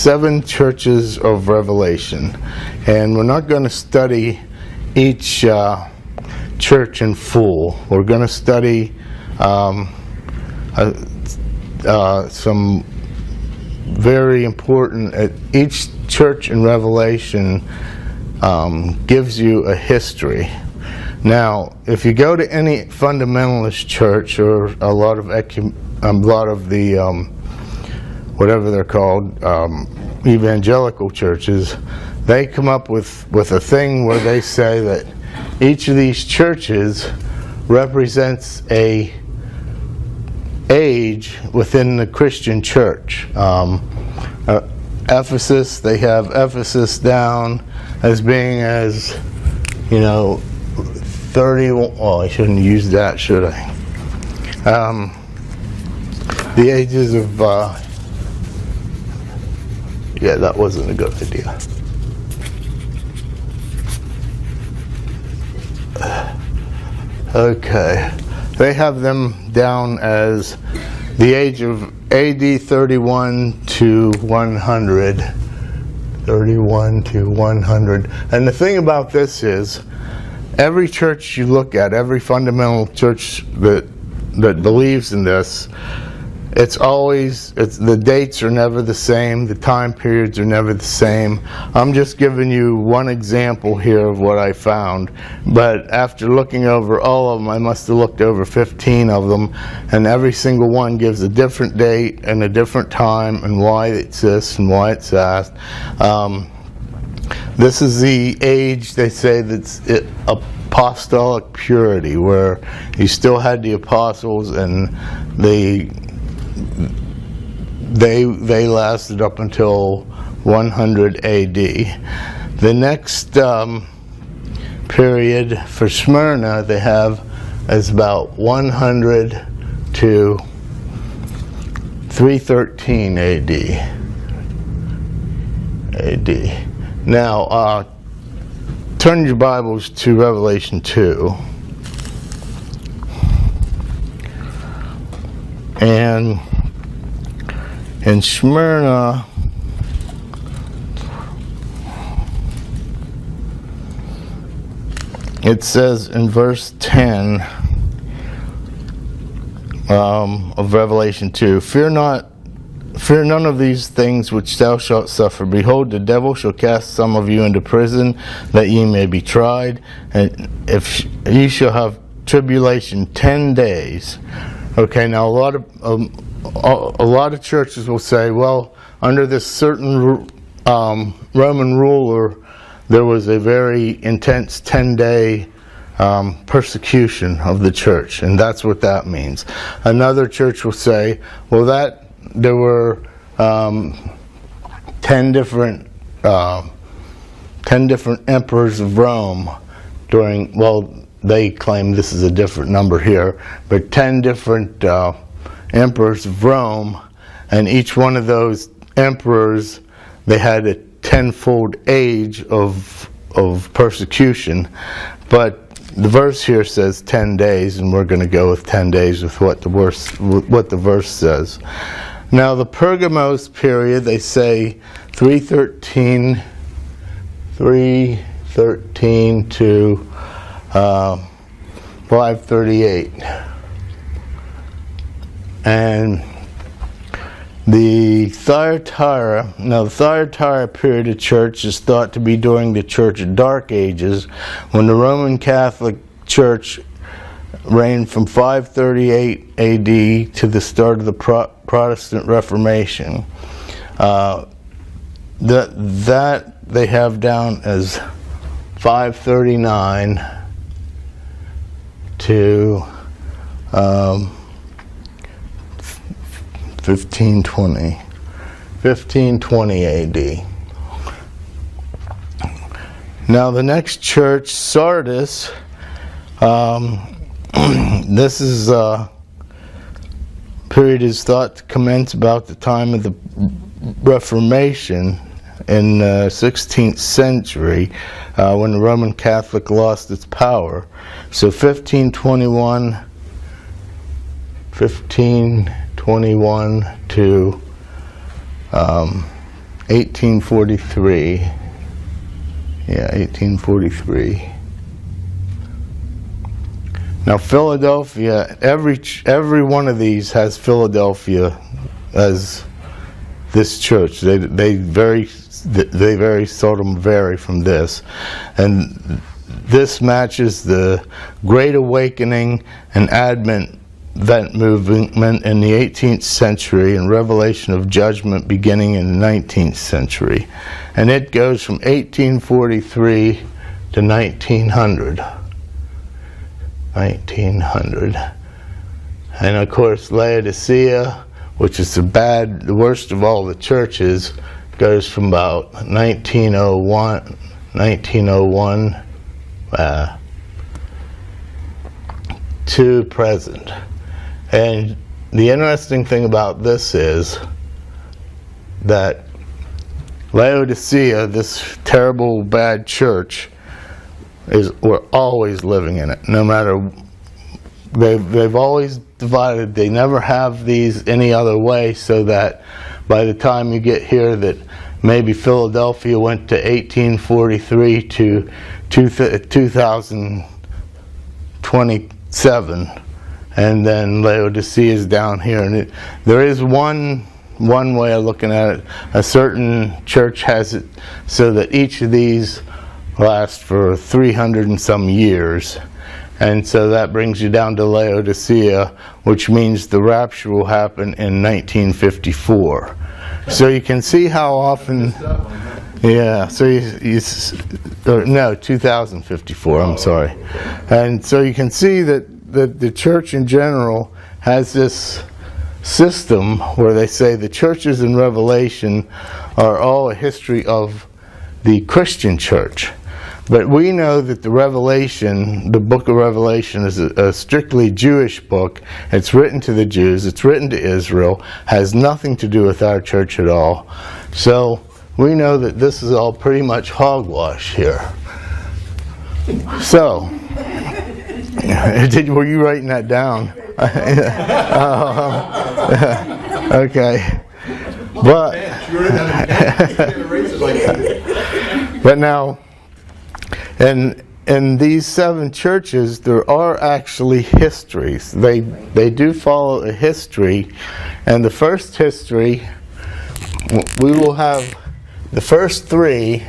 7 churches of Revelation, and we're not going to study each church in full. We're going to study some very important. Each church in Revelation gives you a history. Now, if you go to any fundamentalist church or a lot of the whatever they're called, evangelical churches, they come up with a thing where they say that each of these churches represents a age within the Christian church. Ephesus, they have Ephesus down as being 31. Oh, I shouldn't use that, should I? The ages of yeah, that wasn't a good idea. Okay, they have them down as the age of AD 31 to 100. 31 to 100. And the thing about this is, every church you look at, every fundamental church that believes in this, the dates are never the same, the time periods are never the same. I'm just giving you one example here of what I found, but after looking over all of them, I must have looked over 15 of them, and every single one gives a different date and a different time and why it's this and why it's that. This is the age, they say, that's apostolic purity, where you still had the apostles and they lasted up until 100 AD. The next period for Smyrna they have is about 100 to 313 AD. Now, turn your Bibles to Revelation 2. And in Smyrna, it says in verse 10 of Revelation 2, Fear none of these things which thou shalt suffer. Behold, the devil shall cast some of you into prison, that ye may be tried, and if ye shall have tribulation 10 days. Okay, now a lot of churches will say, well, under this certain Roman ruler, there was a very intense 10-day persecution of the church, and that's what that means. Another church will say, well, there were 10 different emperors of Rome during, well, they claim this is a different number here, but 10 different emperors of Rome, and each one of those emperors, they had a 10-fold age of persecution. But the verse here says 10 days, and we're going to go with 10 days with what the verse says. Now the Pergamos period, they say 313 to 538, and the Thyatira. Now the Thyatira period of church is thought to be during the Church of Dark Ages, when the Roman Catholic Church reigned from 538 AD to the start of the Protestant Reformation. That they have down as 539 to 1520 AD. Now the next church, Sardis, this is period is thought to commence about the time of the Reformation in the 16th century, when the Roman Catholic lost its power. So 1521 to 1843. Yeah, 1843. Now Philadelphia, every one of these has Philadelphia as this church. They very seldom vary from this, and this matches the Great Awakening and Advent movement in the 18th century and revelation of judgment beginning in the 19th century, and it goes from 1843 to 1900. 1900. And of course Laodicea, which is the worst of all the churches, goes from about 1901 to present. And the interesting thing about this is that Laodicea, this terrible bad church, we're always living in it. No matter, they've always divided. They never have these any other way, so that by the time you get here, that maybe Philadelphia went to 1843 to 2027, and then Laodicea is down here. And there is one way of looking at it. A certain church has it so that each of these last for 300 and some years, and so that brings you down to Laodicea, which means the rapture will happen in 1954. So you can see how often, yeah, so no, 2054, I'm sorry. And so you can see that the church in general has this system where they say the churches in Revelation are all a history of the Christian church. But we know that the book of Revelation, is a strictly Jewish book. It's written to the Jews, it's written to Israel, has nothing to do with our church at all. So we know that this is all pretty much hogwash here. So, were you writing that down? Okay. But now, in these 7 churches, there are actually histories. They do follow a history, and the first history, we will have the first 3,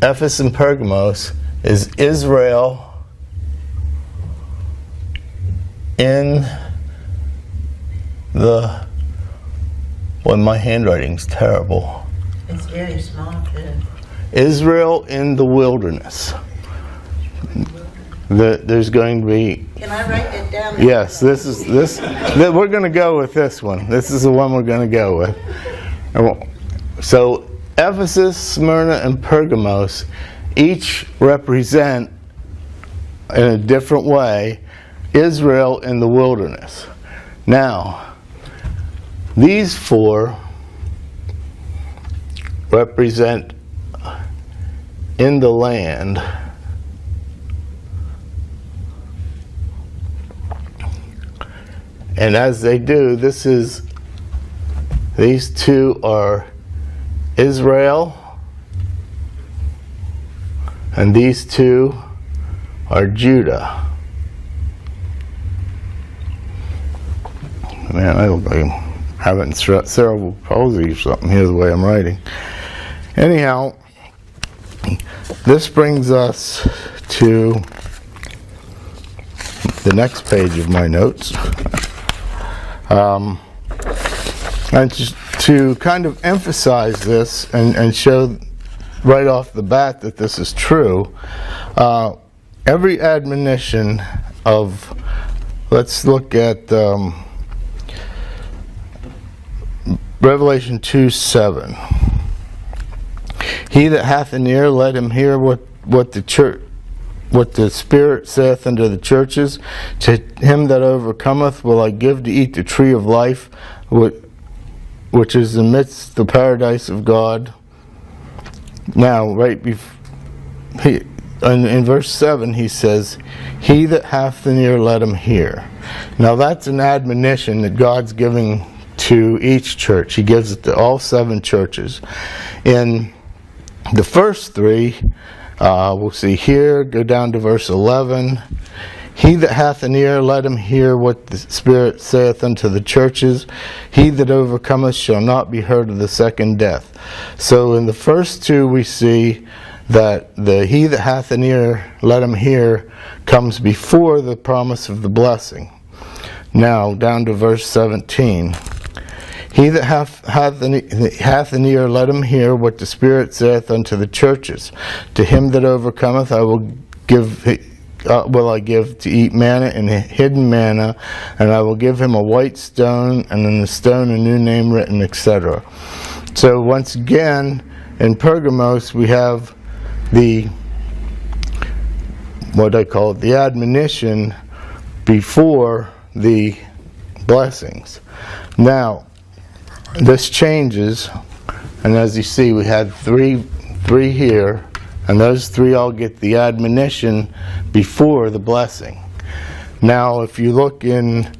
Ephesus and Pergamos, is Israel in the, well, my handwriting's terrible. It's very small too. Israel in the wilderness. There's going to be. Can I write that down? Yes, we're going to go with this one. This is the one we're going to go with. So Ephesus, Smyrna, and Pergamos each represent, in a different way, Israel in the wilderness. Now, these 4 represent in the land. And as they do, these 2 are Israel, and these 2 are Judah. Man, I look like I'm having cerebral palsy or something here the way I'm writing. Anyhow, this brings us to the next page of my notes. And just to kind of emphasize this and show right off the bat that this is true, every admonition of, let's look at Revelation 2:7. He that hath an ear, let him hear what the Spirit saith unto the churches. To him that overcometh will I give to eat the tree of life, which is amidst the paradise of God. Now, right in verse 7, he says, he that hath an ear, let him hear. Now, that's an admonition that God's giving to each church. He gives it to all 7 churches. In the first 3, we'll see here, go down to verse 11. He that hath an ear, let him hear what the Spirit saith unto the churches. He that overcometh shall not be hurt of the second death. So in the first 2 we see that the he that hath an ear, let him hear, comes before the promise of the blessing. Now, down to verse 17. He that hath an ear, let him hear what the Spirit saith unto the churches. To him that overcometh I will give to eat manna and hidden manna, and I will give him a white stone, and in the stone a new name written, etc. So once again, in Pergamos we have the admonition before the blessings. Now, this changes, and as you see, we had three here, and those 3 all get the admonition before the blessing. Now, if you look in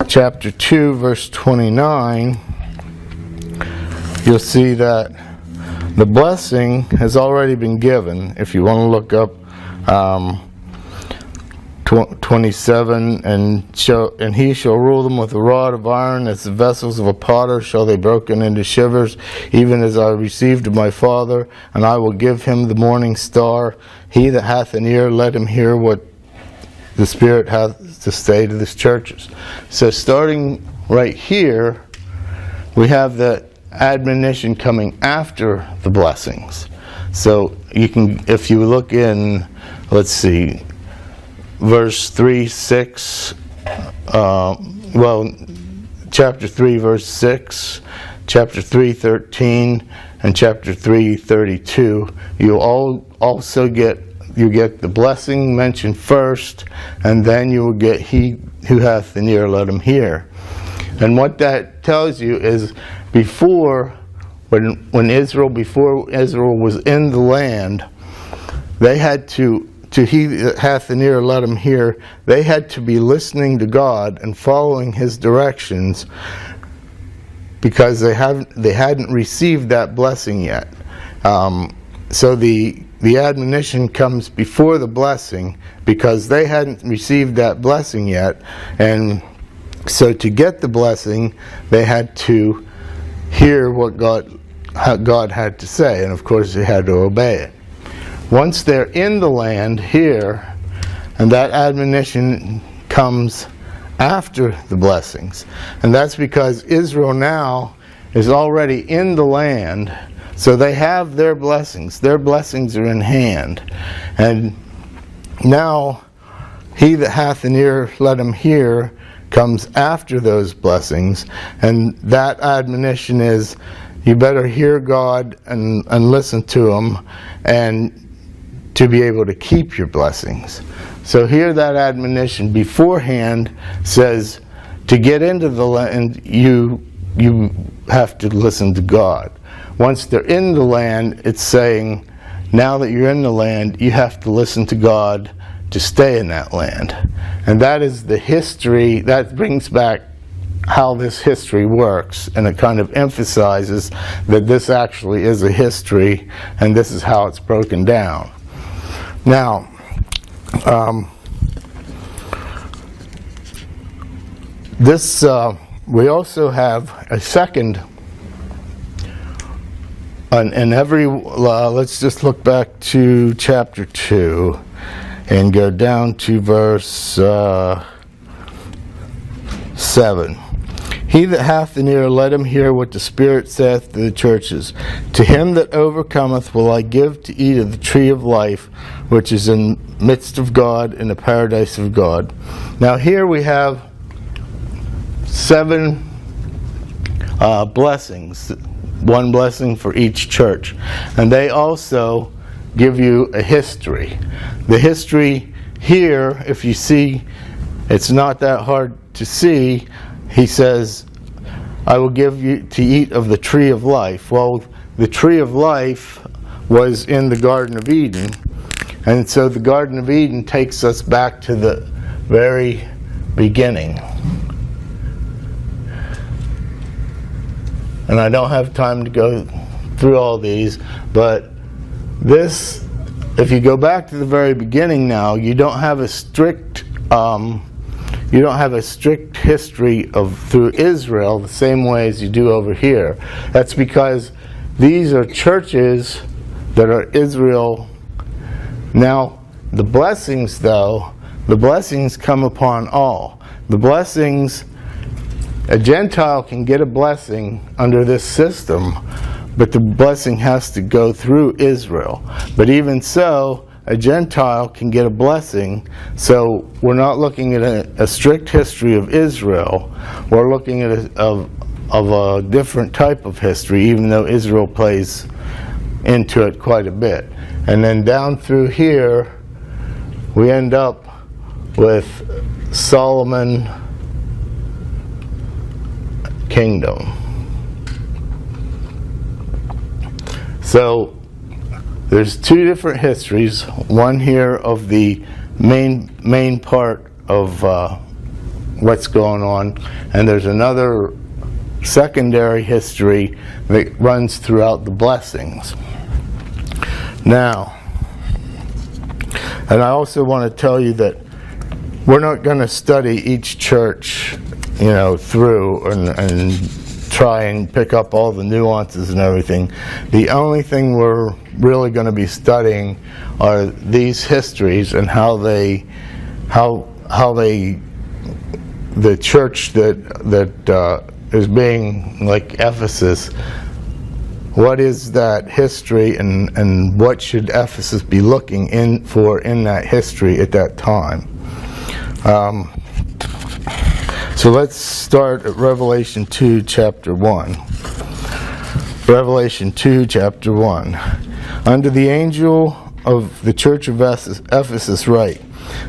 chapter 2, verse 29, you'll see that the blessing has already been given. If you want to look up 27, and he shall rule them with a rod of iron, as the vessels of a potter shall they broken into shivers, even as I received of my Father, and I will give him the morning star. He that hath an ear, let him hear what the Spirit hath to say to the churches. So starting right here, we have the admonition coming after the blessings. So you can, if you look in, let's see, verse 3, 6, chapter 3, verse 6, chapter 3, 13, and chapter 3, 32, you also get the blessing mentioned first, and then you will get he who hath an ear, let him hear. And what that tells you is before Israel was in the land, they had to he that hath an ear, let him hear. They had to be listening to God and following his directions, because they hadn't received that blessing yet. So the admonition comes before the blessing, because they hadn't received that blessing yet, and so to get the blessing, they had to hear what God had to say, and of course they had to obey it. Once they're in the land here, and that admonition comes after the blessings, and that's because Israel now is already in the land, so they have their blessings. Their blessings are in hand, and now he that hath an ear, let him hear, comes after those blessings, and that admonition is, you better hear God and listen to him, and to be able to keep your blessings. So here that admonition beforehand says, to get into the land, you have to listen to God. Once they're in the land, it's saying, now that you're in the land, you have to listen to God to stay in that land. And that is the history, that brings back how this history works, and it kind of emphasizes that this actually is a history, and this is how it's broken down. Now, we also have a second, and let's just look back to chapter 2 and go down to verse 7. He that hath an ear, let him hear what the Spirit saith to the churches. To him that overcometh will I give to eat of the tree of life, which is in the midst of God, in the paradise of God. Now here we have 7 blessings, one blessing for each church. And they also give you a history. The history here, if you see, it's not that hard to see. He says, I will give you to eat of the tree of life. Well, the tree of life was in the Garden of Eden. And so the Garden of Eden takes us back to the very beginning. and I don't have time to go through all these, but this, if you go back to the very beginning now, you don't have a strict history of through Israel the same way as you do over here. That's because these are churches that are Israel. Now, the blessings, though, the blessings come upon all. The blessings, a Gentile can get a blessing under this system, but the blessing has to go through Israel. But even so, a Gentile can get a blessing. So we're not looking at a strict history of Israel. We're looking at a different type of history, even though Israel plays into it quite a bit. And then down through here, we end up with Solomon Kingdom. So there's two different histories. One here of the main part of what's going on, and there's another secondary history that runs throughout the blessings. Now, and I also want to tell you that we're not going to study each church, through and try and pick up all the nuances and everything. The only thing we're really going to be studying are these histories and how the church that is being like Ephesus, what is that history, and what should Ephesus be looking for in that history at that time. So let's start at Revelation 2, chapter 1. Revelation 2, chapter 1. Unto the angel of the church of Ephesus write,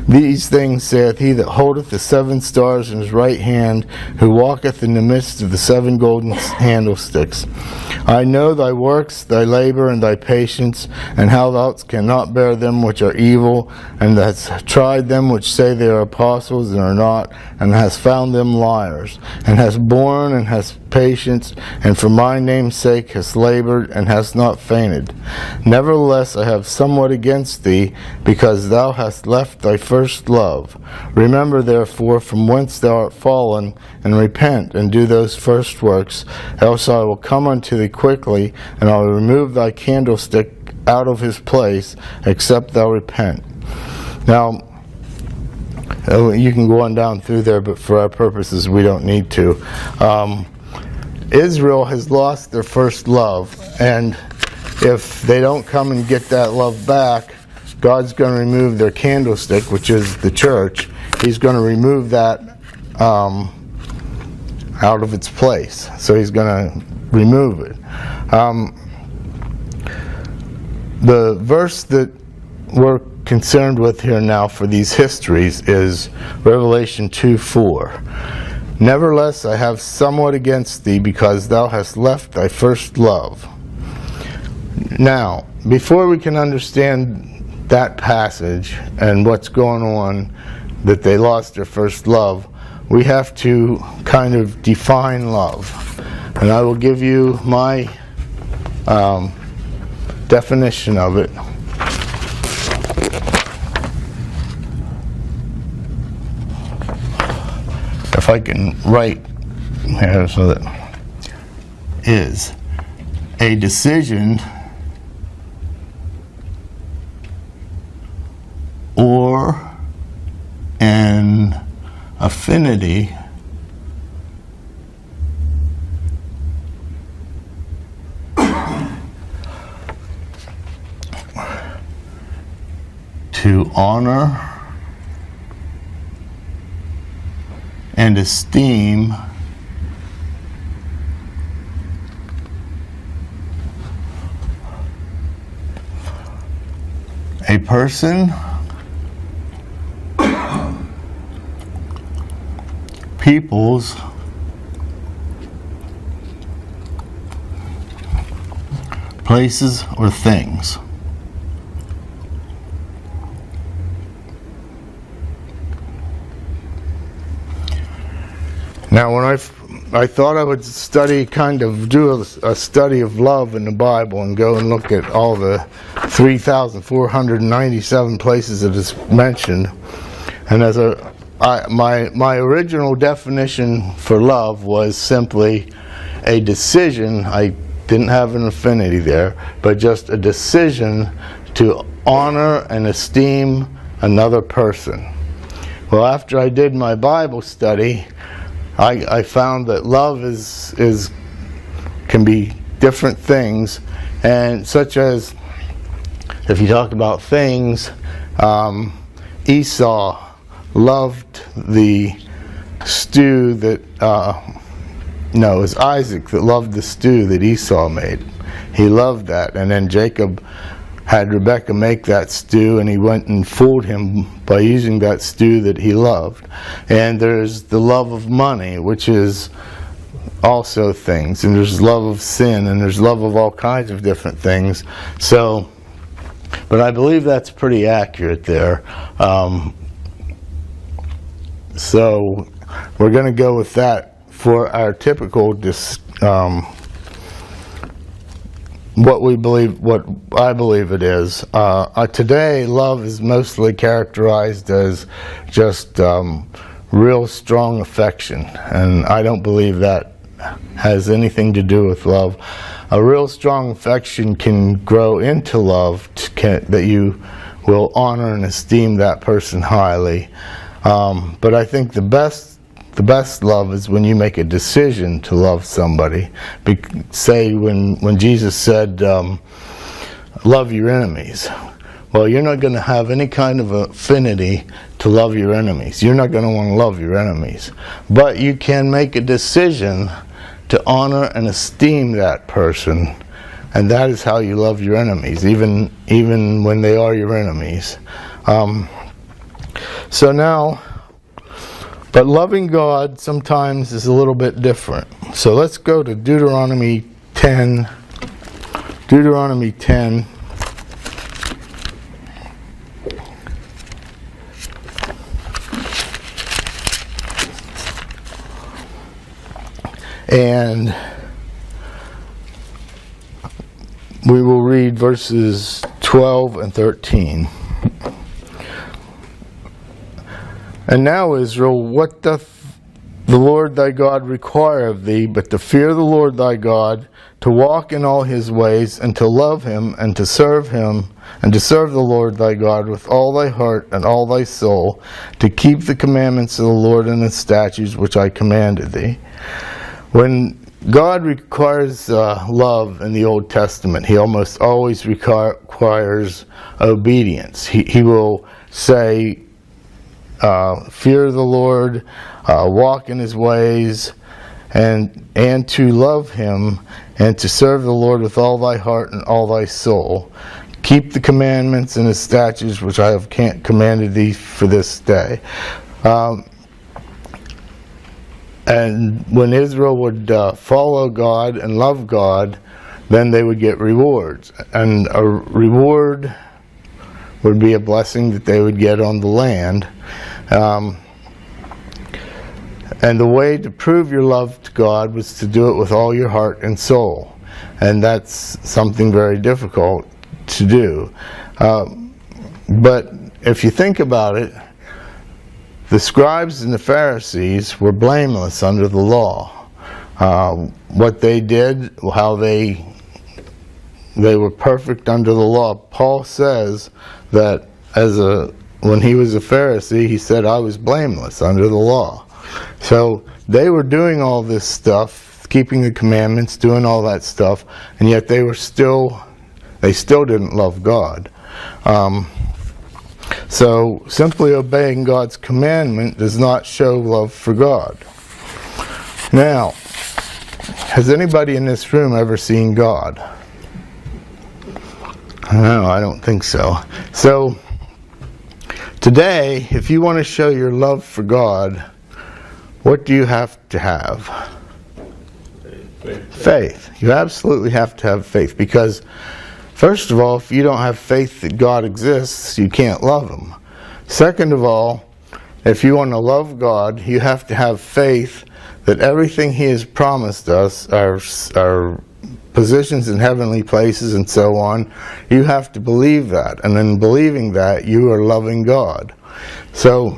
These things saith he that holdeth the 7 stars in his right hand, who walketh in the midst of the 7 golden candlesticks. I know thy works, thy labor, and thy patience, and how thou cannot bear them which are evil, and hast tried them which say they are apostles and are not, and hast found them liars, and hast borne and hast patience, and for my name's sake hast labored and hast not fainted. Nevertheless I have somewhat against thee, because thou hast left thy first love. Remember therefore from whence thou art fallen, and repent, and do those first works, else I will come unto thee quickly, and I will remove thy candlestick out of his place, except thou repent. Now, you can go on down through there, but for our purposes we don't need to. Israel has lost their first love, and if they don't come and get that love back, God's going to remove their candlestick, which is the church. He's going to remove that out of its place. So he's going to remove it. The verse that we're concerned with here now for these histories is Revelation 2:4. Nevertheless, I have somewhat against thee, because thou hast left thy first love. Now, before we can understand that passage and what's going on, that they lost their first love, we have to kind of define love. And I will give you my definition of it. If I can write here so that is a decision or an affinity to honor and esteem a person, peoples, places, or things. Now, when I thought I would do a study of love in the Bible and go and look at all the 3,497 places it is mentioned. And my original definition for love was simply a decision. I didn't have an affinity there, but just a decision to honor and esteem another person. Well, after I did my Bible study, I found that love can be different things, and such as, if you talk about things, Esau loved the stew that, it was Isaac that loved the stew that Esau made. He loved that, and then Jacob had Rebekah make that stew, and he went and fooled him by using that stew that he loved. And there's the love of money, which is also things, and there's love of sin, and there's love of all kinds of different things. So, but I believe that's pretty accurate there. So we're going to go with that for our typical what I believe it is. Today, love is mostly characterized as just real strong affection, and I don't believe that has anything to do with love. A real strong affection can grow into love, that you will honor and esteem that person highly. But I think the best love is when you make a decision to love somebody. Say when Jesus said, love your enemies. Well, you're not going to have any kind of affinity to love your enemies. You're not going to want to love your enemies. But you can make a decision to honor and esteem that person. And that is how you love your enemies, even when they are your enemies. So now, but loving God sometimes is a little bit different. So let's go to Deuteronomy 10. Deuteronomy 10. And we will read verses 12 and 13. And now, Israel, what doth the Lord thy God require of thee, but to fear the Lord thy God, to walk in all his ways, and to love him, and to serve him, and to serve the Lord thy God with all thy heart and all thy soul, to keep the commandments of the Lord and his statutes which I commanded thee. When God requires love in the Old Testament, he almost always requires obedience. He will say, fear the Lord, walk in his ways, and to love him, and to serve the Lord with all thy heart and all thy soul. Keep the commandments and his statutes which I have commanded thee for this day. And when Israel would follow God and love God, then they would get rewards. And a reward would be a blessing that they would get on the land. And the way to prove your love to God was to do it with all your heart and soul. And that's something very difficult to do. But if you think about it, the scribes and the Pharisees were blameless under the law. What they did, how they were perfect under the law. Paul says that when he was a Pharisee, he said, I was blameless under the law. So they were doing all this stuff, keeping the commandments, doing all that stuff, and yet they still didn't love God. So simply obeying God's commandment does not show love for God. Now, has anybody in this room ever seen God? No, I don't think so. So today, if you want to show your love for God, what do you have to have? Faith. You absolutely have to have faith, because first of all, if you don't have faith that God exists, you can't love him. Second of all, if you want to love God, you have to have faith that everything He has promised us, our positions in heavenly places and so on, you have to believe that. And in believing that, you are loving God. So,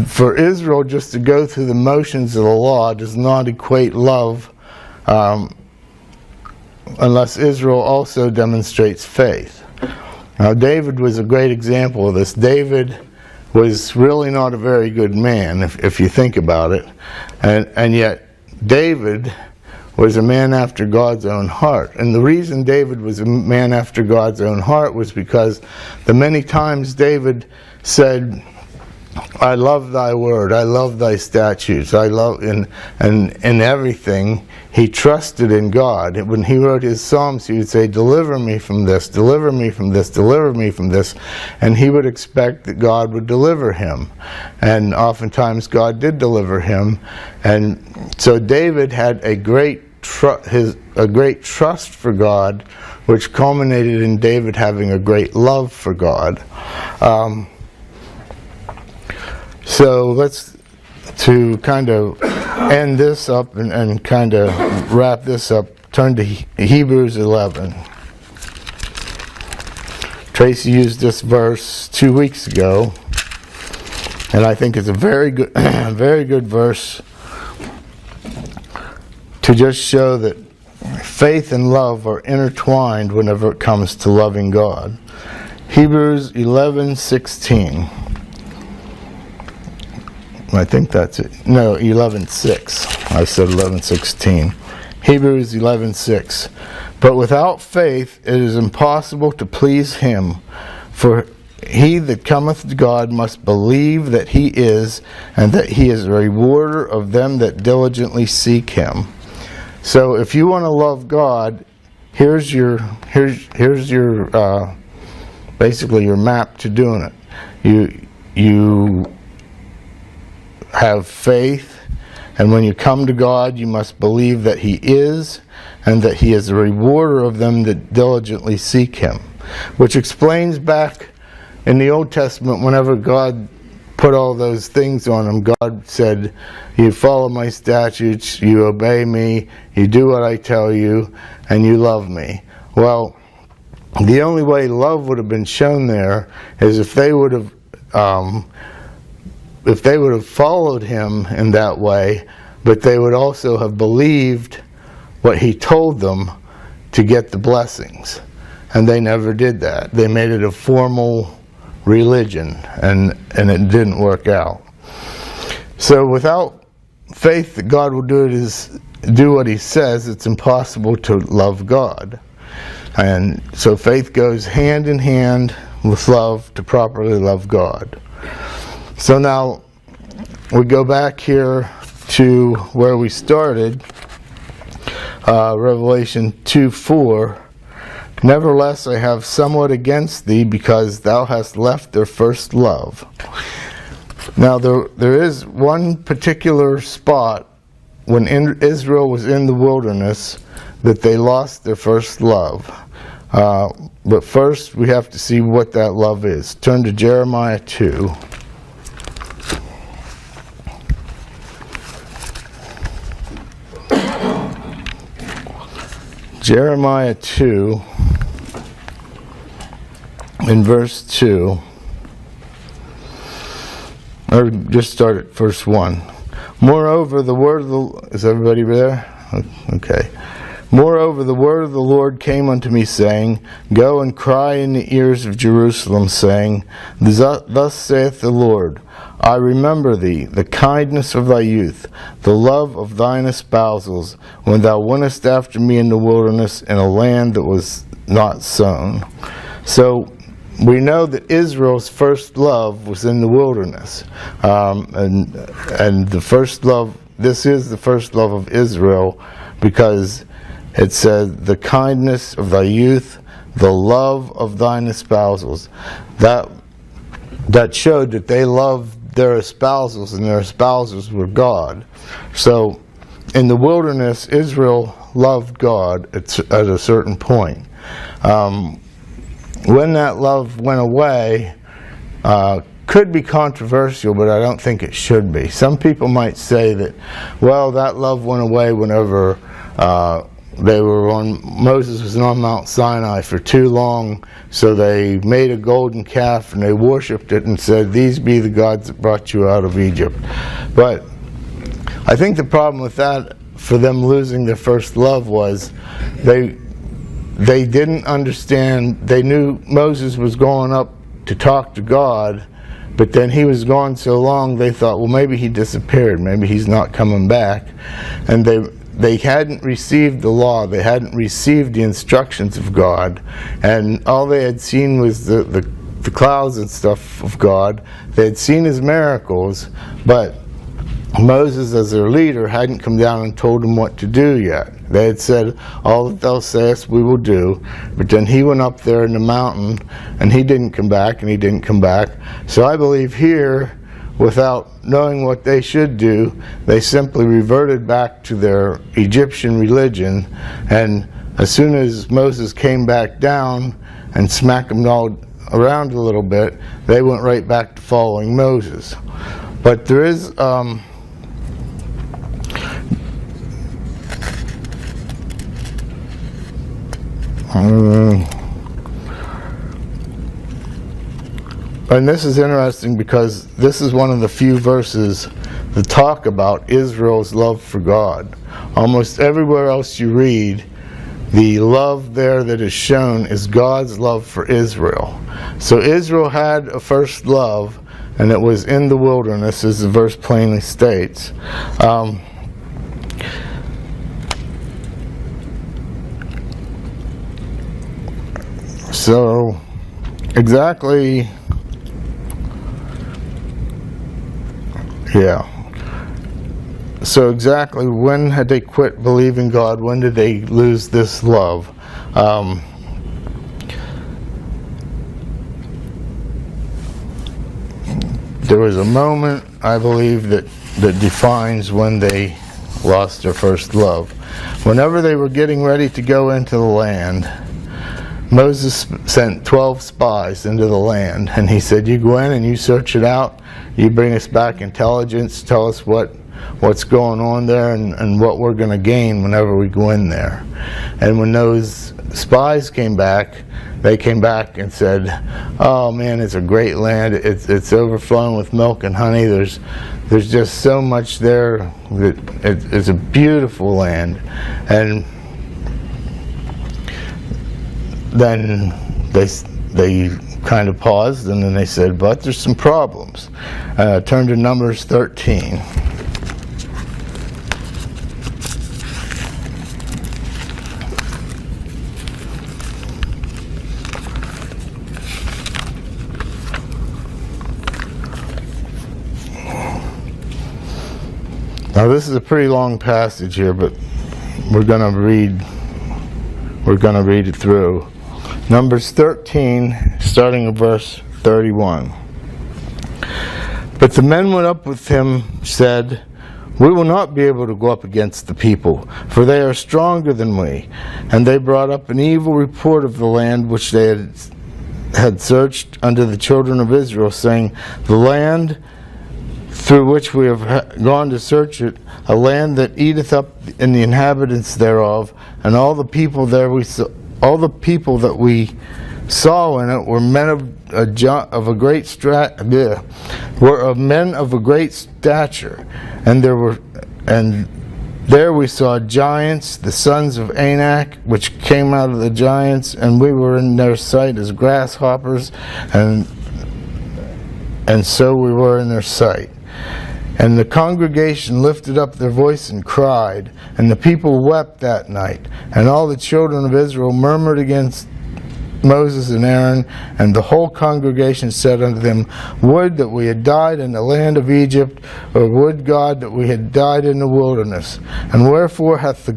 for Israel just to go through the motions of the law does not equate love, unless Israel also demonstrates faith. Now, David was a great example of this. David was really not a very good man, if you think about it. And yet, David was a man after God's own heart. And the reason David was a man after God's own heart was because the many times David said, I love thy word, I love thy statutes, I love, in everything, he trusted in God. When he wrote his Psalms, he would say, deliver me from this, deliver me from this, deliver me from this. And he would expect that God would deliver him. And oftentimes God did deliver him. And so David had a great trust for God, which culminated in David having a great love for God. So let's, to kind of end this up and kind of wrap this up, turn to Hebrews 11. Tracy used this verse 2 weeks ago, and I think it's a very good, very good verse to just show that faith and love are intertwined whenever it comes to loving God. Hebrews 11:16. I think that's it. No, 11:6. I said 11:16. Hebrews 11:6. But without faith it is impossible to please him. For he that cometh to God must believe that he is, and that he is a rewarder of them that diligently seek him. So if you want to love God, here's your basically your map to doing it. You have faith, and when you come to God, you must believe that he is, and that he is a rewarder of them that diligently seek him. Which explains back in the Old Testament, whenever God put all those things on them, God said, you follow my statutes, you obey me, you do what I tell you, and you love me. Well, the only way love would have been shown there is if they would have followed him in that way, but they would also have believed what he told them to get the blessings. And they never did that. They made it a formal religion, and it didn't work out. So without faith that God will do what he says, it's impossible to love God. And so faith goes hand in hand with love to properly love God. So now we go back here to where we started, Revelation 2:4. Nevertheless, I have somewhat against thee, because thou hast left their first love. Now there is one particular spot when Israel was in the wilderness that they lost their first love. But first we have to see what that love is. Turn to Jeremiah 2. Jeremiah 2, in verse 2, or just start at verse 1. Moreover, the word of the... Is everybody there? Okay. Moreover, the word of the Lord came unto me, saying, Go and cry in the ears of Jerusalem, saying, Thus saith the Lord, I remember thee, the kindness of thy youth, the love of thine espousals, when thou wentest after me in the wilderness, in a land that was not sown. So we know that Israel's first love was in the wilderness, and the first love. This is the first love of Israel, because it said, the kindness of thy youth, the love of thine espousals. That showed that they loved their espousals, and their espousals were God. So in the wilderness, Israel loved God at a certain point. When that love went away, could be controversial, but I don't think it should be. Some people might say that, well, that love went away whenever Moses was on Mount Sinai for too long, so they made a golden calf and they worshipped it and said, these be the gods that brought you out of Egypt. But I think the problem with that, for them losing their first love, was they didn't understand. They knew Moses was going up to talk to God, but then he was gone so long they thought, well, maybe he disappeared, maybe he's not coming back. And they hadn't received the law, they hadn't received the instructions of God, and all they had seen was the clouds and stuff of God. They had seen his miracles, but Moses, as their leader, hadn't come down and told them what to do yet. They had said, all that thou sayest we will do, but then he went up there in the mountain and he didn't come back, and he didn't come back. So I believe here, without knowing what they should do, they simply reverted back to their Egyptian religion, and as soon as Moses came back down and smacked them all around a little bit, they went right back to following Moses. But there is and this is interesting because this is one of the few verses that talk about Israel's love for God. Almost everywhere else you read, the love there that is shown is God's love for Israel. So Israel had a first love, and it was in the wilderness, as the verse plainly states. So exactly, yeah. So exactly when had they quit believing God? When did they lose this love? There was a moment, I believe, that defines when they lost their first love. Whenever they were getting ready to go into the land, Moses sent 12 spies into the land, and he said, you go in and you search it out, you bring us back intelligence, tell us what's going on there and what we're going to gain whenever we go in there. And when those spies came back, they came back and said, oh man, it's a great land, it's overflowing with milk and honey, there's just so much there, that it's a beautiful land. And then they kind of paused, and then they said, but there's some problems. Turn to Numbers 13. Now this is a pretty long passage here, but we're going to read it through. Numbers 13, starting at verse 31. But the men went up with him, said, we will not be able to go up against the people, for they are stronger than we. And they brought up an evil report of the land which they had searched unto the children of Israel, saying, the land through which we have gone to search it, a land that eateth up in the inhabitants thereof, and all the people there all the people that we saw in it were men of a great stature, and there we saw giants, the sons of Anak, which came out of the giants, and we were in their sight as grasshoppers, and so we were in their sight. And the congregation lifted up their voice and cried, and the people wept that night. And all the children of Israel murmured against Moses and Aaron, and the whole congregation said unto them, would that we had died in the land of Egypt, or would God that we had died in the wilderness. And wherefore hath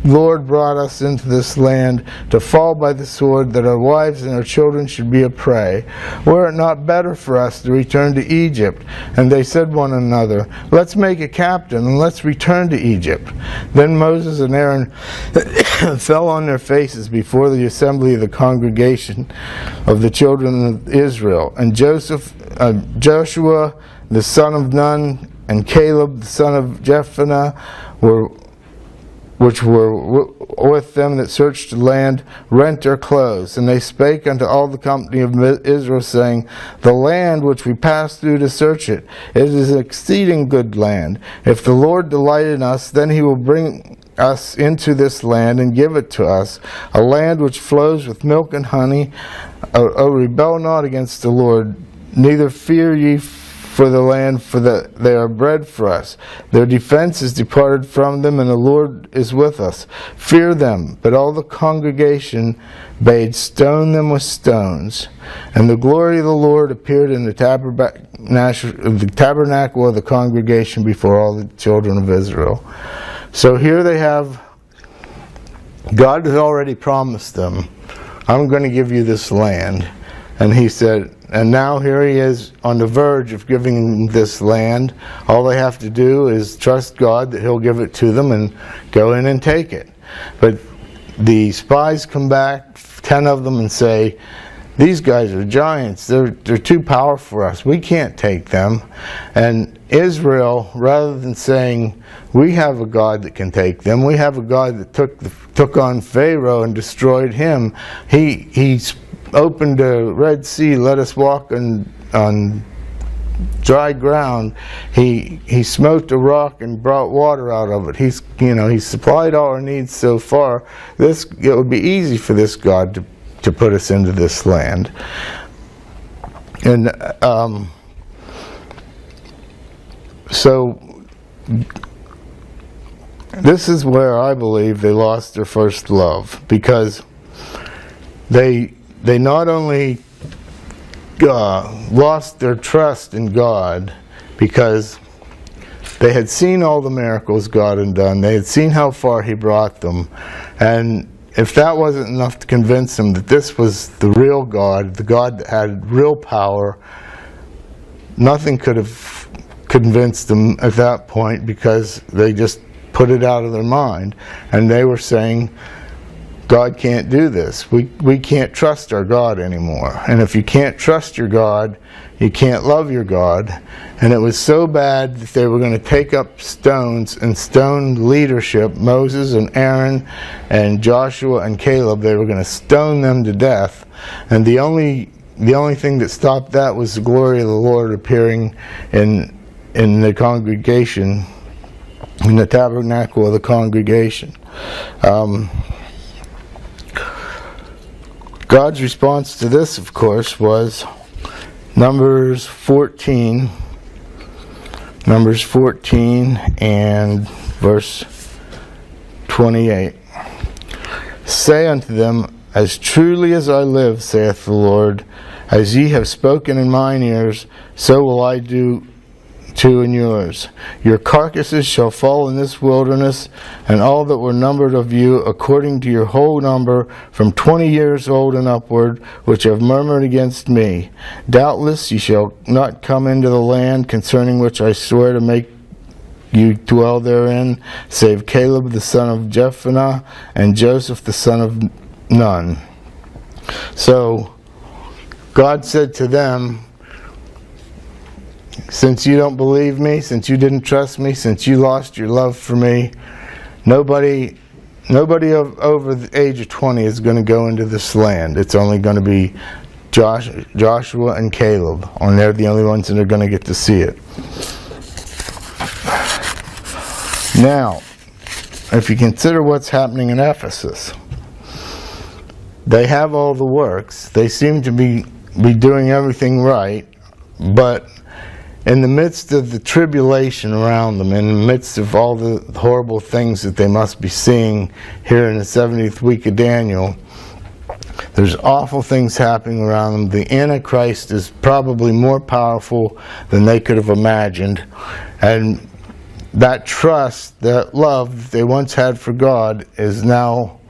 Lord brought us into this land to fall by the sword, that our wives and our children should be a prey. Were it not better for us to return to Egypt? And they said one another, let's make a captain, and let's return to Egypt. Then Moses and Aaron fell on their faces before the assembly of the congregation of the children of Israel. And Joshua the son of Nun and Caleb the son of Jephunneh which were with them that searched the land, rent their clothes. And they spake unto all the company of Israel, saying, the land which we passed through to search it, it is an exceeding good land. If the Lord delight in us, then he will bring us into this land and give it to us, a land which flows with milk and honey. O rebel not against the Lord, neither fear ye for the land, for they are bread for us. Their defense is departed from them, and the Lord is with us. Fear them. But all the congregation bade stone them with stones. And the glory of the Lord appeared in the tabernacle of the congregation before all the children of Israel. So here they have, God has already promised them, I'm going to give you this land. And he said, and now here he is on the verge of giving this land. All they have to do is trust God that he'll give it to them and go in and take it. But the spies come back, 10 of them, and say, these guys are giants. They're too powerful for us. We can't take them. And Israel, rather than saying, we have a God that can take them, we have a God that took on Pharaoh and destroyed him. He opened the Red Sea, let us walk on dry ground. He smote a rock and brought water out of it. He's supplied all our needs so far. It would be easy for this God to put us into this land. And so this is where I believe they lost their first love, because they not only lost their trust in God, because they had seen all the miracles God had done. They had seen how far he brought them. And if that wasn't enough to convince them that this was the real God, the God that had real power, nothing could have convinced them at that point, because they just put it out of their mind. And they were saying, God can't do this. We can't trust our God anymore. And if you can't trust your God, you can't love your God. And it was so bad that they were going to take up stones and stone leadership, Moses and Aaron and Joshua and Caleb. They were going to stone them to death. And the only thing that stopped that was the glory of the Lord appearing in the congregation, in the tabernacle of the congregation. God's response to this, of course, was Numbers 14 and verse 28. Say unto them, as truly as I live, saith the Lord, as ye have spoken in mine ears, so will I do too in yours. Your carcasses shall fall in this wilderness, and all that were numbered of you, according to your whole number, from 20 years old and upward, which have murmured against me. Doubtless ye shall not come into the land concerning which I swear to make you dwell therein, save Caleb the son of Jephunneh and Joseph the son of Nun. So God said to them, since you don't believe me, since you didn't trust me, since you lost your love for me, nobody over the age of 20 is going to go into this land. It's only going to be Joshua and Caleb, and they're the only ones that are going to get to see it. Now, if you consider what's happening in Ephesus, they have all the works. They seem to be doing everything right, but in the midst of the tribulation around them, in the midst of all the horrible things that they must be seeing here in the 70th week of Daniel, there's awful things happening around them. The Antichrist is probably more powerful than they could have imagined. And that trust, that love they once had for God is now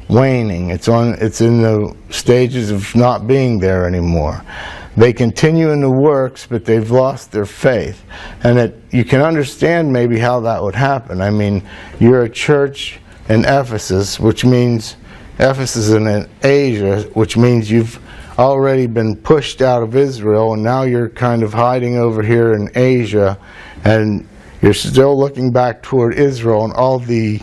waning. It's in the stages of not being there anymore. They continue in the works, but they've lost their faith. And you can understand maybe how that would happen. I mean, you're a church in Ephesus, which means Ephesus is in Asia, which means you've already been pushed out of Israel, and now you're kind of hiding over here in Asia, and you're still looking back toward Israel and all the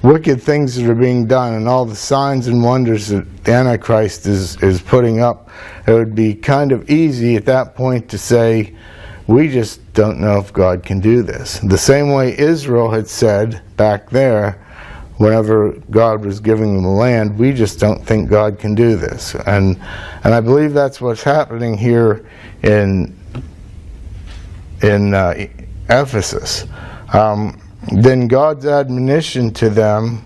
wicked things that are being done and all the signs and wonders that the Antichrist is putting up. It would be kind of easy at that point to say, we just don't know if God can do this. The same way Israel had said back there, whenever God was giving them the land, we just don't think God can do this. And I believe that's what's happening here in Ephesus. Then God's admonition to them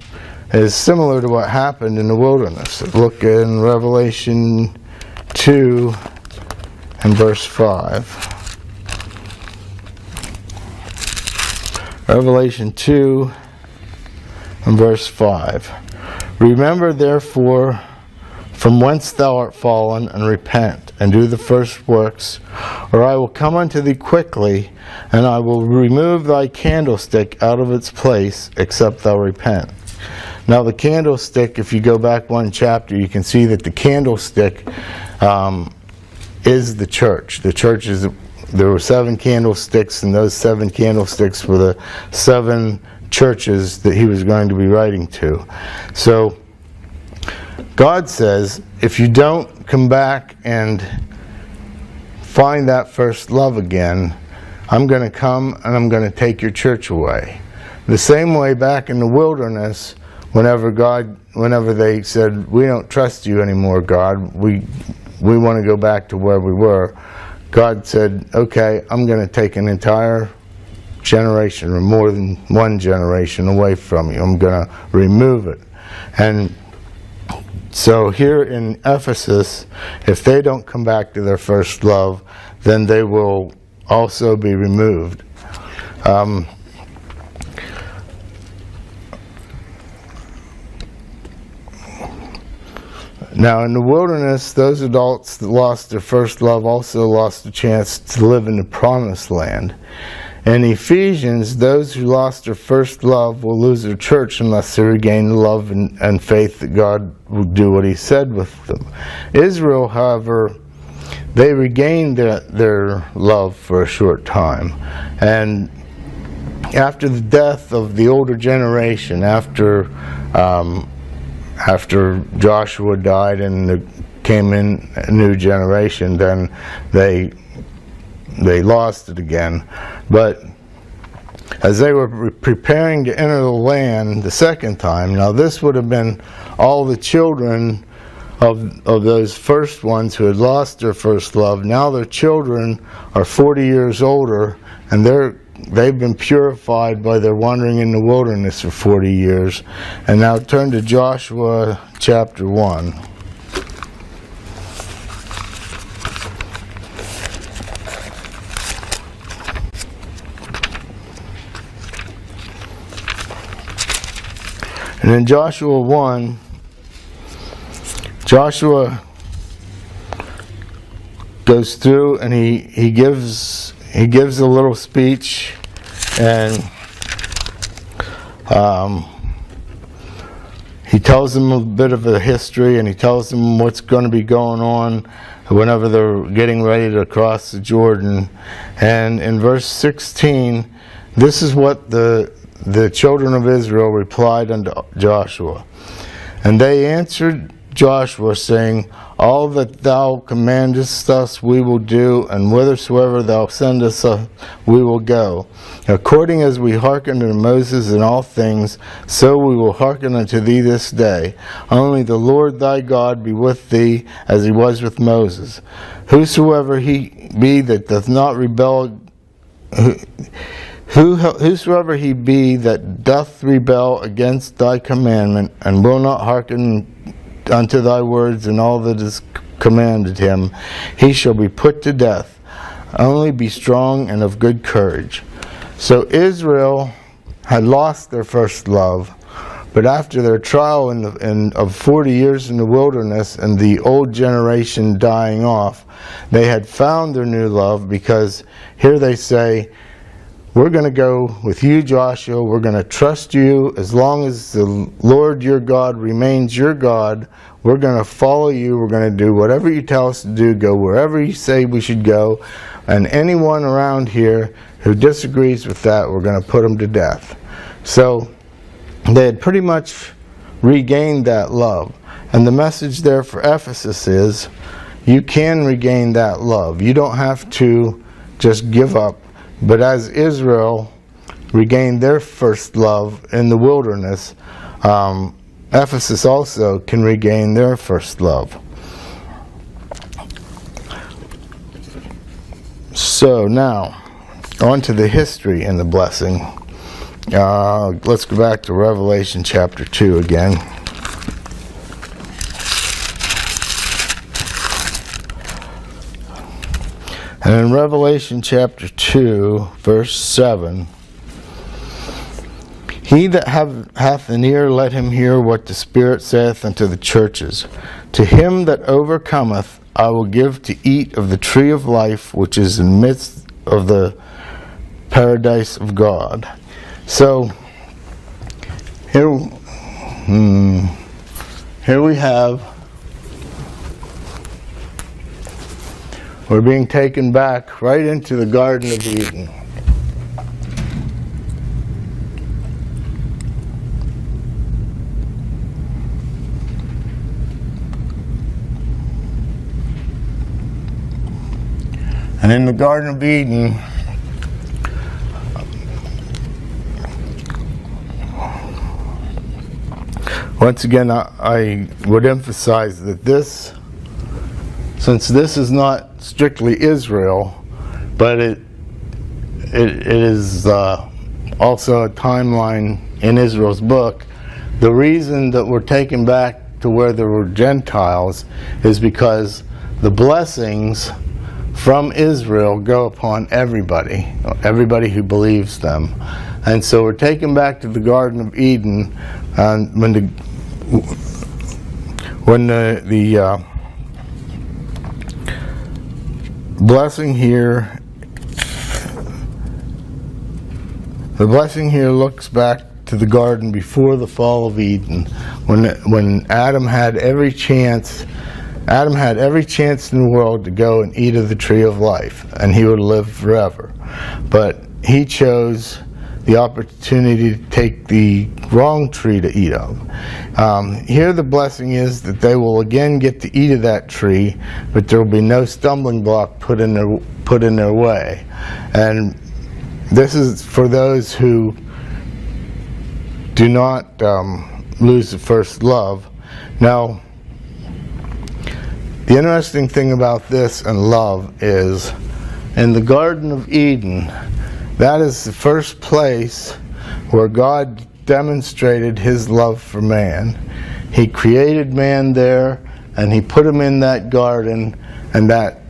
is similar to what happened in the wilderness. Look in Revelation 2 and verse 5. Revelation 2 and verse 5. Remember therefore from whence thou art fallen, and repent, and do the first works, or I will come unto thee quickly, and I will remove thy candlestick out of its place, except thou repent. Now the candlestick, if you go back one chapter, you can see that the candlestick is the church. The church is, there were 7 candlesticks, and those 7 candlesticks were the 7 churches that he was going to be writing to. So God says, if you don't come back and find that first love again, I'm going to come and I'm going to take your church away. The same way back in the wilderness, whenever they said, we don't trust you anymore, God, we want to go back to where we were, God said, okay, I'm going to take an entire generation, or more than one generation, away from you. I'm going to remove it. And so here in Ephesus, if they don't come back to their first love, then they will also be removed. Now in the wilderness, those adults that lost their first love also lost the chance to live in the promised land. In Ephesians, those who lost their first love will lose their church unless they regain the love and faith that God will do what He said with them. Israel, however, they regained their love for a short time. And after the death of the older generation, after Joshua died and came in a new generation, then they lost it again. But as they were preparing to enter the land the second time, now this would have been all the children of those first ones who had lost their first love. Now their children are 40 years older, and they've been purified by their wandering in the wilderness for 40 years. And now turn to Joshua chapter 1. And in Joshua 1, Joshua goes through and he gives a little speech, and he tells them a bit of a history, and he tells them what's going to be going on whenever they're getting ready to cross the Jordan. And in verse 16, this is what the children of Israel replied unto Joshua. And they answered Joshua, saying, all that thou commandest us we will do, and whithersoever thou sendest us we will go. According as we hearkened unto Moses in all things, so we will hearken unto thee this day. Only the Lord thy God be with thee, as he was with Moses. Whosoever he be that doth not rebel, whosoever he be that doth rebel against thy commandment, and will not hearken unto thy words and all that is commanded him, he shall be put to death. Only be strong and of good courage. So Israel had lost their first love, but after their trial of 40 years in the wilderness and the old generation dying off, they had found their new love, because here they say, we're going to go with you, Joshua. We're going to trust you as long as the Lord your God remains your God. We're going to follow you. We're going to do whatever you tell us to do, go wherever you say we should go. And anyone around here who disagrees with that, we're going to put them to death. So they had pretty much regained that love. And the message there for Ephesus is, you can regain that love. You don't have to just give up. But as Israel regained their first love in the wilderness, Ephesus also can regain their first love. So now, on to the history and the blessing. Let's go back to Revelation chapter 2 again. And in Revelation chapter 2, verse 7, he that hath an ear, let him hear what the Spirit saith unto the churches. To him that overcometh, I will give to eat of the tree of life, which is in the midst of the paradise of God. So, here we have, we're being taken back right into the Garden of Eden. And in the Garden of Eden, once again, I would emphasize that since this is not strictly Israel, but it is also a timeline in Israel's book, the reason that we're taken back to where there were Gentiles is because the blessings from Israel go upon everybody who believes them. And so we're taken back to the Garden of Eden, when the blessing here, looks back to the garden before the fall of Eden, when Adam had every chance in the world to go and eat of the tree of life, and he would live forever. But he chose the opportunity to take the wrong tree to eat of. Here the blessing is that they will again get to eat of that tree, but there will be no stumbling block put in their way. And this is for those who do not lose the first love. Now, the interesting thing about this and love is, in the Garden of Eden, that is the first place where God demonstrated his love for man. He created man there, and he put him in that garden, and that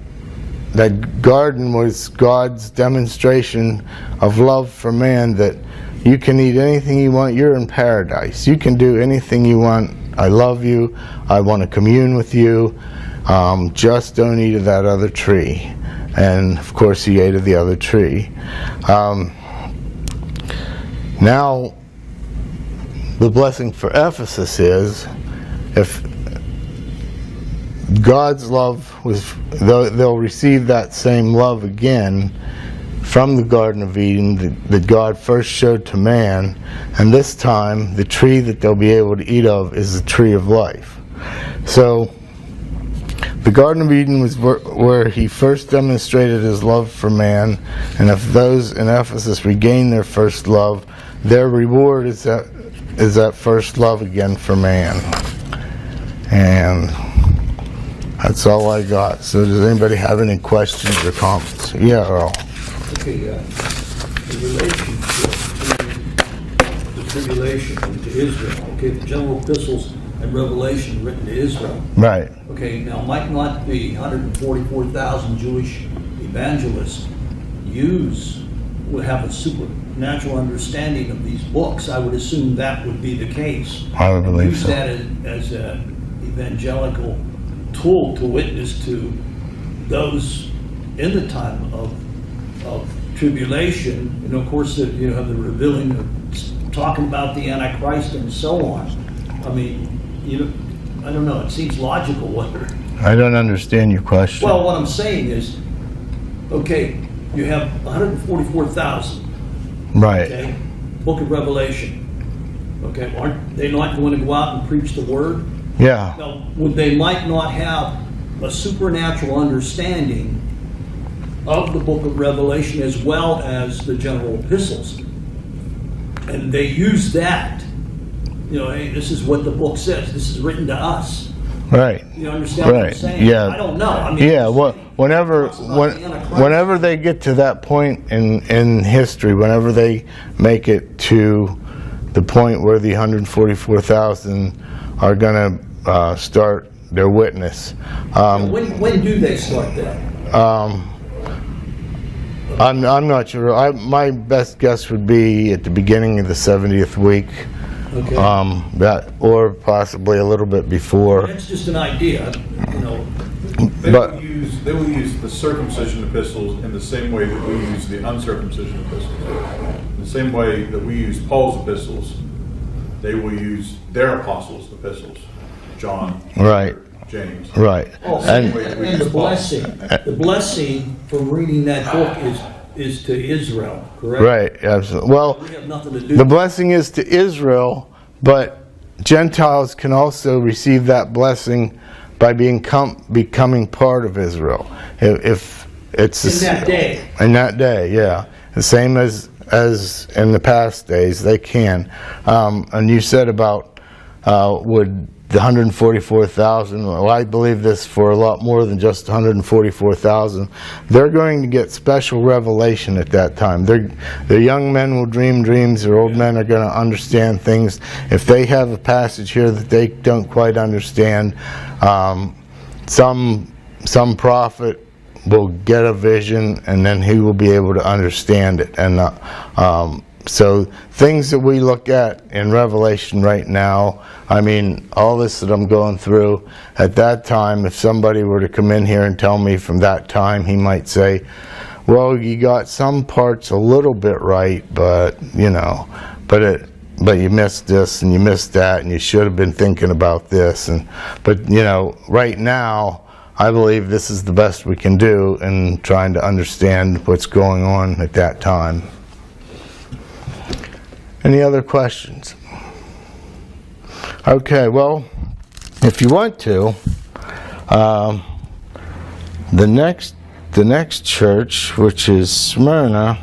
garden was God's demonstration of love for man, that you can eat anything you want, you're in paradise. You can do anything you want. I love you. I want to commune with you. Just don't eat of that other tree. And of course he ate of the other tree. Now the blessing for Ephesus is, if God's love they'll receive that same love again from the Garden of Eden that God first showed to man, and this time the tree that they'll be able to eat of is the tree of life. So the Garden of Eden was where he first demonstrated his love for man, and if those in Ephesus regain their first love, their reward is that first love again for man. And that's all I got. So does anybody have any questions or comments? Yeah, Earl. Okay, the relationship to the tribulation and to Israel. Okay, the general epistles and Revelation written to Israel. Right. Okay, now might not the 144,000 Jewish evangelists use would have a supernatural understanding of these books. I would assume that would be the case. I would believe Use so. that as an evangelical tool to witness to those in the time of tribulation. And of course, you have the revealing of talking about the Antichrist and so on. I mean, I don't know, it seems logical whether. I don't understand your question. Well, what I'm saying is, okay, you have 144,000, Right. okay? Book of Revelation. Okay, aren't they not going to go out and preach the word? Yeah. Now, they might not have a supernatural understanding of the book of Revelation as well as the general epistles. And they use that. Hey, this is what the book says. This is written to us. Right. You understand what I'm Right. saying? Yeah. I don't know. I mean, Yeah. Whenever they get to that point in history, whenever they make it to the point where the 144,000 are going to start their witness. When do they start that? I'm not sure. My best guess would be at the beginning of the 70th week. Okay. That, or possibly a little bit before. That's just an idea, They But- will use the circumcision epistles in the same way that we use the uncircumcision epistles. In the same way that we use Paul's epistles, they will use their apostles' epistles. John, Right. James. Right. Oh, And and the blessing from reading that book is to Israel, correct? right. Absolutely. Well, We have nothing to do. the blessing is to Israel, but Gentiles can also receive that blessing by becoming part of Israel. If it's In that day. In that day, yeah. The same as in the past days, they can. And you said about would the 144,000, well, I believe this for a lot more than just 144,000. They're going to get special revelation at that time. Their young men will dream dreams, their old men are going to understand things. If they have a passage here that they don't quite understand, some prophet will get a vision and then he will be able to understand it. And so things that we look at in Revelation right now, I mean, all this that I'm going through, at that time, if somebody were to come in here and tell me from that time, he might say, well, you got some parts a little bit right, but, but you missed this and you missed that and you should have been thinking about this. But right now, I believe this is the best we can do in trying to understand what's going on at that time. Any other questions? Okay, well, if you want to, the next church, which is Smyrna,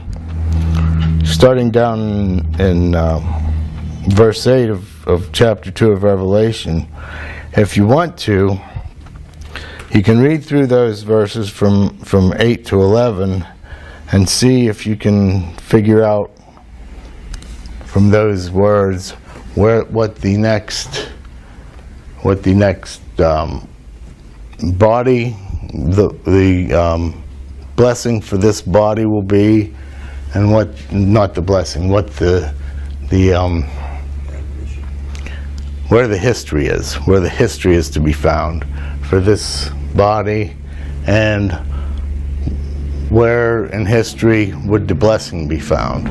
starting down in verse 8 of chapter 2 of Revelation, if you want to, you can read through those verses from 8 to 11 and see if you can figure out from those words what the next body, the blessing for this body will be, and what not the blessing, what where the history is to be found for this body, and where in history would the blessing be found.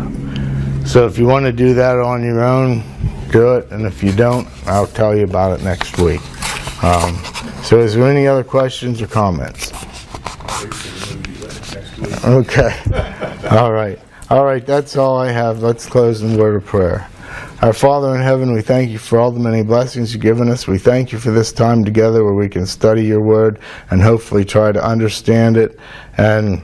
So if you want to do that on your own, do it, and if you don't, I'll tell you about it next week. So is there any other questions or comments? Okay. All right, that's all I have. Let's close in a word of prayer. Our Father in heaven, we thank you for all the many blessings you've given us. We thank you for this time together where we can study your word and hopefully try to understand it and